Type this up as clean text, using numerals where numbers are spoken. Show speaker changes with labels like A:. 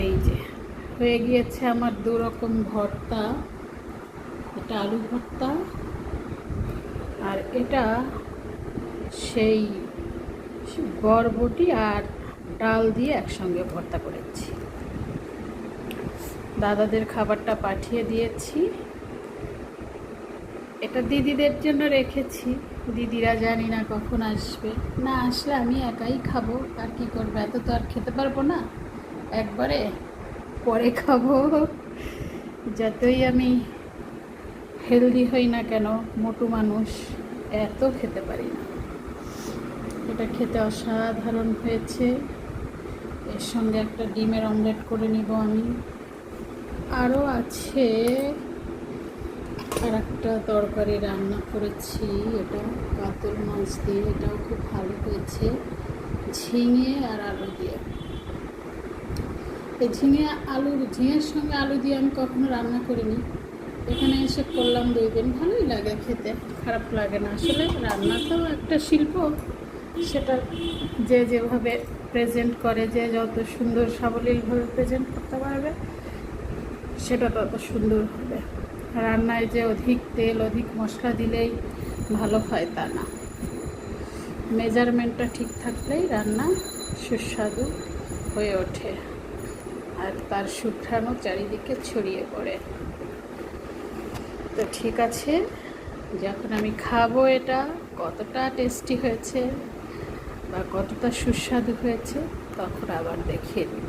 A: এই যে হয়ে গিয়েছে আমার দু রকম ভর্তা। এটা আলু ভর্তা, আর এটা সেই বরবটি আর ডাল দিয়ে একসঙ্গে ভর্তা করেছি। দাদাদের খাবারটা পাঠিয়ে দিয়েছি। এটা দিদিদের জন্য রেখেছি, দিদিরা জানি না কখন আসবে। না আসলে আমি একাই খাবো, আর কি করবো, এত তো আর খেতে পারবো না একবারে, পরে খাবো। যতই আমি হেলদি হই না কেন, মোটু মানুষ, এত খেতে পারি না। এটা খেতে অসাধারণ হয়েছে। এর সঙ্গে একটা ডিমের অমলেট করে নিব আমি। আরও আছে আর একটা তরকারি রান্না করেছি, এটা কাতল মাছ দিয়ে, এটাও খুব ভালো হয়েছে, ঝিঙে আর আলু দিয়ে। এই ঝিঙের সঙ্গে আলু দিয়ে আমি কখনো রান্না করিনি, এখানে এসে করলাম 2 দিন। ভালোই লাগে খেতে, খারাপ লাগে না। আসলে রান্না তো একটা শিল্প, সেটা যে যেভাবে প্রেজেন্ট করে, যে যত সুন্দর সাবলীলভাবে প্রেজেন্ট করতে পারবে, সেটা তত সুন্দর হবে। রান্নায় যে অধিক তেল অধিক মশলা দিলেই ভালো হয় তা না, মেজারমেন্টটা ঠিক থাকলেই রান্না সুস্বাদু হয়ে ওঠে, আর তার সুঘ্রাণও চারিদিকে ছড়িয়ে পড়ে। তো ঠিক আছে, যখন আমি খাবো এটা কতটা টেস্টি হয়েছে বা কতটা সুস্বাদু হয়েছে, তখন আবার দেখিয়ে দিই।